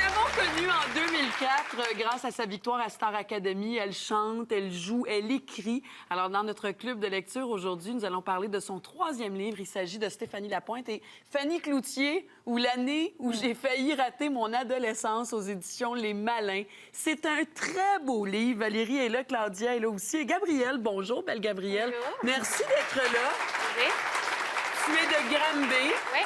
l'avons connue en 2004 grâce à sa victoire à Star Academy. Elle chante, elle joue, elle écrit. Alors, dans notre club de lecture aujourd'hui, nous allons parler de son 3e livre. Il s'agit de Stéphanie Lapointe et Fanny Cloutier, ou l'année où j'ai failli rater mon adolescence aux éditions Les Malins. C'est un très beau livre. Valérie est là, Claudia est là aussi. Et Gabrielle, bonjour, belle Gabrielle. Bonjour. Merci d'être là. Oui. Tu es de Granby. Oui.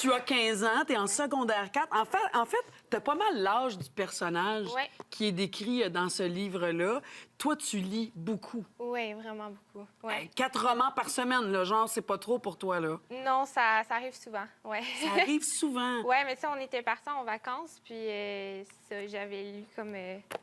Tu as 15 ans, tu es en secondaire 4. En fait tu as pas mal l'âge du personnage Oui. qui est décrit dans ce livre-là. Toi, tu lis beaucoup. Oui, vraiment beaucoup. Ouais. 4 romans par semaine, là, genre, c'est pas trop pour toi, là. Non, ça arrive souvent. Ouais. Ça arrive souvent. Ouais, mais tu sais, on était partis en vacances, puis ça, j'avais lu comme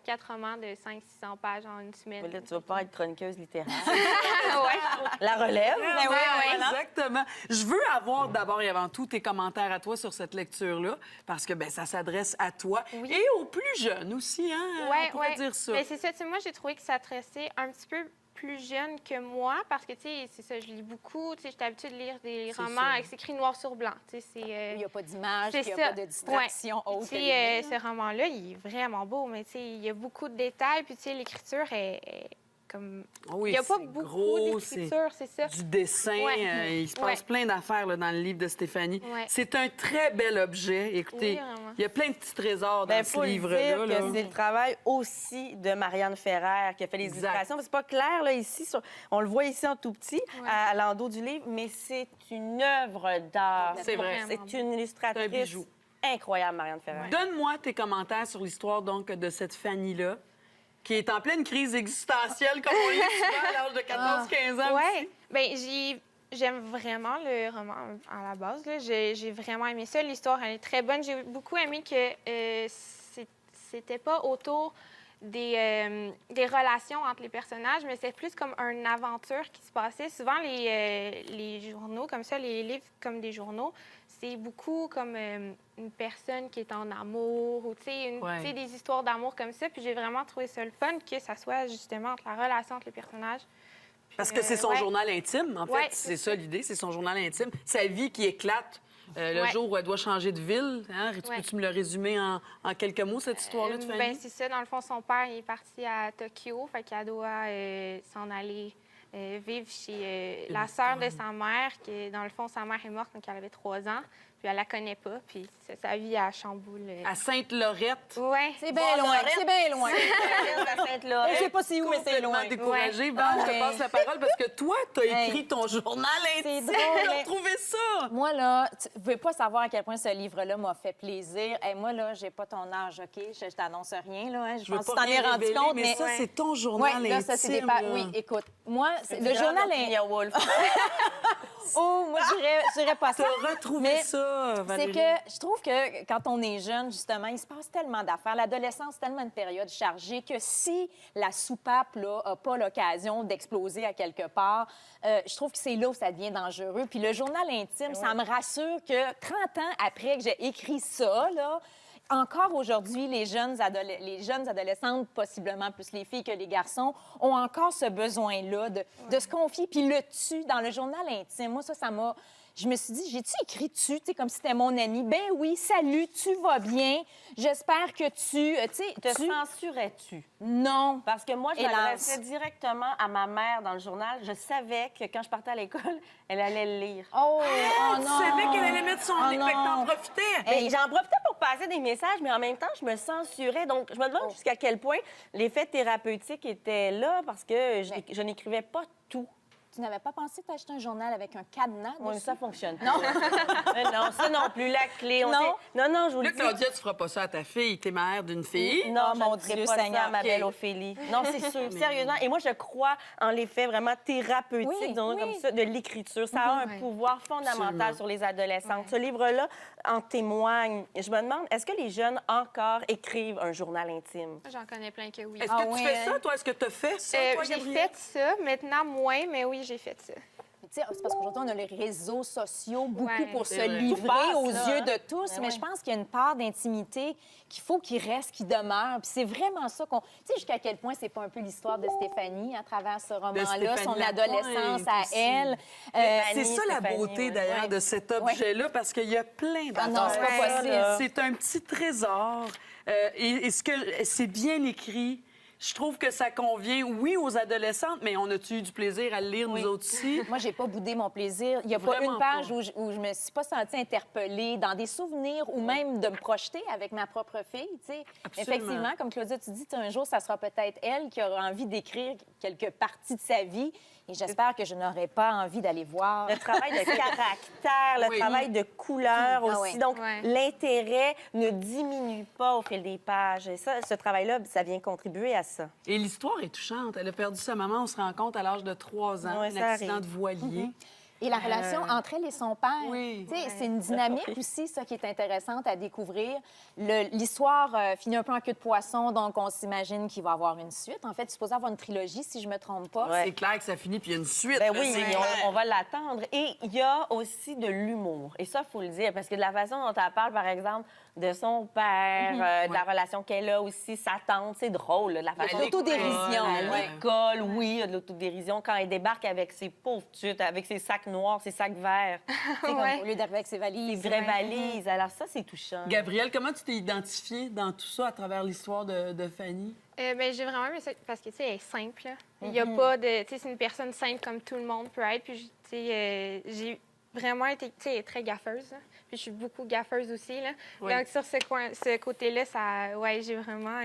4 romans de 500-600 pages en une semaine. Là, tu vas pas être chroniqueuse littéraire. Ouais. La relève. Ah, oui, oui. Exactement. Je veux avoir d'abord et avant tout tes commentaires à toi sur cette lecture-là, parce que ben, ça s'adresse à toi Oui. et aux plus jeunes aussi, hein? Ouais, on pourrait ouais. dire ça. Mais c'est ça, tu sais, moi, j'ai trouvé que ça tressait un petit peu plus jeune que moi, parce que, tu sais, c'est ça, je lis beaucoup, tu sais, j'étais habituée de lire des C'est romans ça. avec écrit noir sur blanc, tu sais, Il n'y a pas d'image, c'est il n'y a ça. pas de distraction Ouais. autre. Tu sais, ce roman-là, il est vraiment beau, mais tu sais, il y a beaucoup de détails, puis tu sais, l'écriture est comme... Oui, il n'y a pas c'est beaucoup gros, d'écriture, c'est ça. du dessin. Ouais. Il se passe Ouais. plein d'affaires là, dans le livre de Stéphanie. Ouais. C'est un très bel objet. Écoutez, Oui, vraiment. il y a plein de petits trésors dans Ben, ce faut le livre-là. dire là. que c'est le travail aussi de Marianne Ferrer qui a fait les Exact. illustrations. C'est pas clair, là, ici. On le voit ici en tout petit, Ouais. à l'endos du livre, mais c'est une œuvre d'art. C'est vrai. Vraiment. C'est une illustratrice C'est un bijou. incroyable, Marianne Ferrer. Donne-moi tes commentaires sur l'histoire donc de cette Fanny-là, qui est en pleine crise existentielle, comme on lit souvent à l'âge de 14-15 ans. Ouais. Bien, j'aime vraiment le roman à la base. Là. J'ai vraiment aimé ça. L'histoire, elle est très bonne. J'ai beaucoup aimé que c'était pas autour des relations entre les personnages, mais c'est plus comme une aventure qui se passait. Souvent, les journaux comme ça, les livres comme des journaux, c'est beaucoup comme une personne qui est en amour ou, tu sais, Ouais. tu sais, des histoires d'amour comme ça. Puis j'ai vraiment trouvé ça le fun que ça soit justement entre la relation entre les personnages. Puis, Parce que c'est son ouais. journal intime, en fait. Ouais, c'est c'est ça l'idée, c'est son journal intime. Sa vie qui éclate le Ouais. jour où elle doit changer de ville. Hein? Ouais. Peux-tu me le résumer en quelques mots, cette histoire-là de Fanny? Ben, c'est ça. Dans le fond, son père il est parti à Tokyo, fait qu'elle doit s'en aller vivre chez la sœur de sa mère, qui, dans le fond, sa mère est morte quand elle avait 3 ans, puis elle la connaît pas, puis sa vie à chamboule. À Sainte-Lorette. Ouais. C'est bien loin, c'est bien loin. La Sainte-Laurette. Je sais pas si où, mais c'est loin. Complètement découragée. Ouais. Val, je te Ouais. passe la parole parce que toi, tu as écrit Hey. ton journal C'est intime. drôle, J'ai mais- retrouvé ça. Moi, là, tu ne veux pas savoir à quel point ce livre-là m'a fait plaisir. Et moi, là, j'ai pas ton âge, OK? Je t'annonce rien, là. Hein? Je Je veux pense que pas tu t'en es rien rendu révéler, compte, mais mais... ça, c'est ton Oui, journal là, ça, c'est des intime. pa- là. Oui, écoute, moi, le Grande journal Virginia est... Woolf. Oh, moi, je dirais pas ça. T'as retrouvé Mais ça, C'est Valérie. que je trouve que quand on est jeune, justement, il se passe tellement d'affaires. L'adolescence, c'est tellement une période chargée que si la soupape n'a pas l'occasion d'exploser à quelque part, je trouve que c'est là où ça devient dangereux. Puis le journal intime, ça me rassure que 30 ans après que j'ai écrit ça, là, encore aujourd'hui, les jeunes adolescentes, possiblement plus les filles que les garçons, ont encore ce besoin-là de se confier. Puis le tu dans le journal intime, moi, ça m'a... Je me suis dit, j'ai-tu écrit tu, sais, comme si c'était mon ami? Ben oui, salut, tu vas bien. J'espère que tu... Tu sais, Te tu... censurais-tu? Non. Parce que moi, je Hélas. m'adressais directement à ma mère dans le journal. Je savais que quand je partais à l'école, elle allait le lire. Oh, Tu non. savais qu'elle allait mettre son Oh livre, fait que non. t'en profitais. Ben, j'en profitais pour passer des messages, mais en même temps, je me censurais. Donc, je me demande jusqu'à quel point l'effet thérapeutique était là parce que je n'écrivais pas tout. Tu n'avais pas pensé t'acheter un journal avec un cadenas Moi, dessus? ça fonctionne. Non. Non, ça non plus. La clé. Non. Non, je vous le Là, dis. Claudia, tu feras pas ça à ta fille. T'es mère d'une fille. Non, Oh, mon je ne ferai Dieu pas Seigneur. ça à ma OK. belle Ophélie. Non, c'est sûr, sérieusement. Et moi, je crois en l'effet vraiment thérapeutique, Oui, disons oui. comme ça, de l'écriture. Ça a un Ouais. pouvoir fondamental Absolument. sur les adolescentes. Ce livre-là en témoigne. Et je me demande, est-ce que les jeunes encore écrivent un journal intime? J'en connais plein que oui. Est-ce Ah que tu ouais, fais hein? ça, toi? Est-ce que tu as fait ça, toi, J'ai Gabrielle? fait ça, maintenant moins, mais oui, j'ai fait ça. tu sais, c'est parce qu'aujourd'hui, on a les réseaux sociaux beaucoup Ouais. pour se C'est vrai. livrer Tout passe, aux là, yeux hein? de tous, Ben mais ouais. je pense qu'il y a une part d'intimité qu'il faut qu'il reste, qu'il demeure. Puis c'est vraiment ça qu'on... Tu sais, jusqu'à quel point c'est pas un peu l'histoire de Stéphanie à travers ce roman-là, Stéphanie son Lapointe adolescence à aussi. elle. C'est ça la Stéphanie, beauté ouais. d'ailleurs Ouais. de cet objet-là, parce qu'il y a plein Ah non, d'affaires. c'est pas Ouais. possible. C'est un petit trésor. Et ce que c'est bien écrit. Je trouve que ça convient, oui, aux adolescentes, mais on a-tu eu du plaisir à le lire, nous autres aussi? Moi, j'ai pas boudé mon plaisir. Il n'y a pas Vraiment une page pas. où je me suis pas sentie interpellée dans des souvenirs ou même de me projeter avec ma propre fille. Tu sais. Absolument. Effectivement, comme Claudia, tu dis, tu sais, un jour, ça sera peut-être elle qui aura envie d'écrire quelques parties de sa vie. Et j'espère que je n'aurai pas envie d'aller voir. Le travail de caractère, le Oui. travail de couleur Ah aussi. oui. Donc, Ouais. l'intérêt ne diminue pas au fil des pages. Et ça, ce travail-là, ça vient contribuer à ça. Et l'histoire est touchante. Elle a perdu sa maman, on se rend compte, à l'âge de 3 ans, Ouais, un ça accident arrive. de voilier. Et la relation entre elle et son père. Oui. Tu sais, c'est une dynamique aussi, ça, qui est intéressante à découvrir. L'histoire finit un peu en queue de poisson, donc on s'imagine qu'il va y avoir une suite. En fait, il est supposé avoir une trilogie, si je me trompe pas. Ouais. C'est clair que ça finit, puis il y a une suite. Ben là, oui, c'est mais clair. on va l'attendre. Et il y a aussi de l'humour. Et ça, il faut le dire, parce que de la façon dont elle parle, par exemple, de son père, de la Ouais. relation qu'elle a aussi, sa tante, c'est drôle, là, de la façon... L'autodérision, À ouais. l'école, oui, il y a de l'autodérision. Quand elle débarque avec ses pauvres tutes, avec ses sacs noirs, ses sacs verts, Tu sais, comme Ouais. au lieu d'arriver avec ses les valises. vraies valises. Alors ça, c'est touchant. Gabrielle, comment tu t'es identifiée dans tout ça à travers l'histoire de Fanny? Ben, j'ai vraiment aimé ça parce que, tu sais, elle est simple. Là. Il n'y a pas de... Tu sais, c'est une personne simple comme tout le monde peut être. Puis, tu sais, j'ai vraiment été, tu sais, elle est très gaffeuse. Là. Puis, je suis beaucoup gaffeuse aussi. Là. Oui. Donc, sur ce côté-là, ça... Ouais, j'ai vraiment...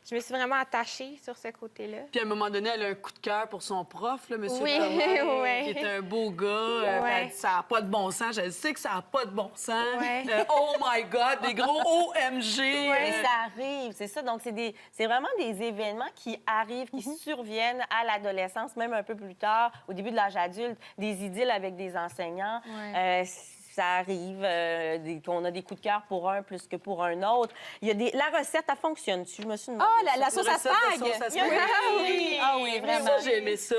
je me suis vraiment attachée sur ce côté-là. Puis à un moment donné, elle a un coup de cœur pour son prof, là, monsieur Oui, Thomas, ouais. qui est un beau gars. Ouais. Elle dit, ça n'a pas de bon sens. Je sais que ça n'a pas de bon sens. Ouais. Oh my God, des gros OMG. Mais ça arrive, c'est ça. Donc, c'est vraiment des événements qui arrivent, qui surviennent à l'adolescence, même un peu plus tard, au début de l'âge adulte, des idylles avec des enseignants. Ouais. Ça arrive qu'on a des coups de cœur pour un plus que pour un autre. Il y a la recette, elle fonctionne-tu? Je me suis demandé. Ah, la ça. sauce à Recette de spag! sauce à spag. Oui! Ah oui, vraiment. Ça, j'ai aimé ça.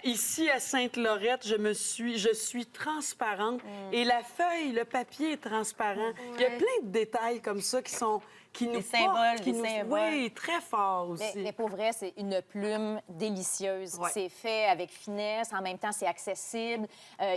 Ici, à Sainte-Lorette, je suis transparente et la feuille, le papier est transparent. Il y a plein de détails comme ça qui nous symboles, portent, qui des nous... symboles. Oui, très fort aussi. Mais pour vrai, c'est une plume délicieuse. Ouais. C'est fait avec finesse. En même temps, c'est accessible.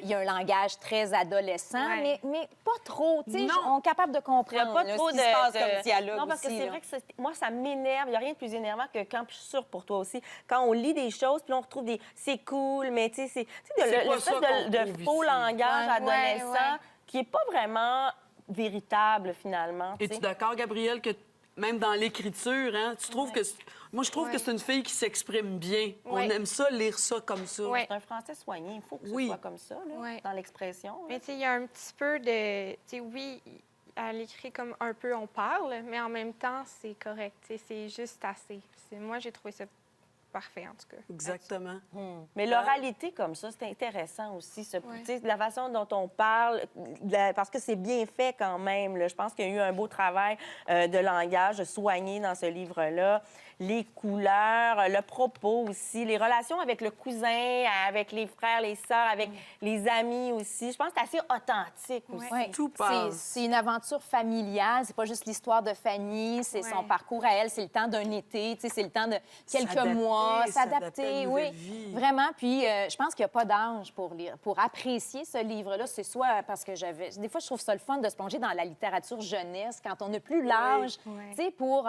Il y a un langage très adolescent, Ouais. mais pas trop. Tu sais, Non. on est capable de Il n'y a comprendre pas là, trop ce qui se passe comme de... dialogue Non, parce que aussi, c'est là. vrai que moi, ça m'énerve. Il n'y a rien de plus énervant que quand, puis je suis sûre pour toi aussi, quand on lit des choses, puis là, on retrouve des... C'est cool, mais tu sais, c'est C'est pas ça qu'on de trouve faux ici. langage Ouais, adolescent ouais. qui n'est pas vraiment véritable, finalement. tu Es-tu sais. d'accord, Gabrielle, que même dans l'écriture, hein, tu trouves que... Moi, je trouve Ouais. que c'est une fille qui s'exprime bien. On Ouais. aime ça, lire ça comme ça. Ouais. C'est un français soigné. Il faut que ce Oui. soit comme ça, là, Ouais. dans l'expression. là. Mais tu sais, il y a un petit peu de... Tu sais, oui, elle écrit comme un peu on parle, mais en même temps, c'est correct. Tu sais, c'est juste assez. Moi, j'ai trouvé ça parfait, en tout cas. Exactement. Mais l'oralité comme ça, c'est intéressant aussi. Tu sais, la façon dont on parle, parce que c'est bien fait quand même. Là. Je pense qu'il y a eu un beau travail de langage soigné dans ce livre-là. Les couleurs, le propos aussi, les relations avec le cousin, avec les frères, les sœurs, avec les amis aussi. Je pense que c'est assez authentique aussi. Ouais. Tout C'est- passe. C'est une aventure familiale. C'est pas juste l'histoire de Fanny, c'est son Ouais. parcours à elle. C'est le temps d'un été, tu sais, c'est le temps de quelques S'adapter, mois, s'adapter à s'adapter. une Oui, nouvelle vie. vraiment. Puis je pense qu'il n'y a pas d'âge pour lire, pour apprécier ce livre-là. C'est soit parce que des fois, je trouve ça le fun de se plonger dans la littérature jeunesse quand on n'a plus l'âge, Ouais. tu sais, pour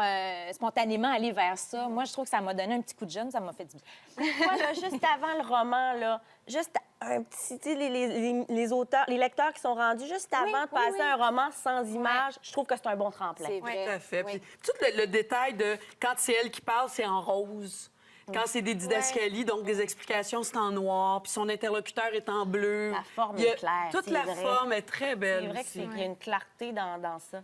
spontanément aller vers ça. Moi, je trouve que ça m'a donné un petit coup de jeune, ça m'a fait du bien. Moi, là, juste avant le roman, là, juste un petit... Tu sais, les auteurs, les lecteurs qui sont rendus juste avant de passer oui. un roman sans images, je trouve que c'est un bon tremplin. C'est vrai. Tout à fait. Oui. Puis tout le détail de quand c'est elle qui parle, c'est en rose. Quand c'est des didascalies, donc des explications, c'est en noir, puis son interlocuteur est en bleu. La forme Il y a- est claire, Toute c'est la vrai. forme est très belle C'est vrai aussi. qu'il y a une clarté dans ça.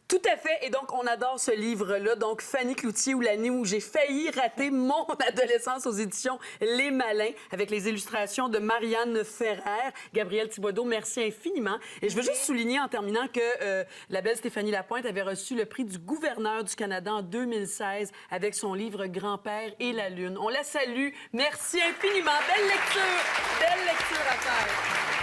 Tout à fait. Et donc, on adore ce livre-là. Donc, Fanny Cloutier ou l'année où j'ai failli rater mon adolescence aux éditions Les Malins avec les illustrations de Marianne Ferrer. Gabrielle Thibodeau, merci infiniment. Et je veux juste souligner en terminant que la belle Stéphanie Lapointe avait reçu le prix du gouverneur du Canada en 2016 avec son livre Grand-père et la lune. On la salue. Merci infiniment. Belle lecture à faire.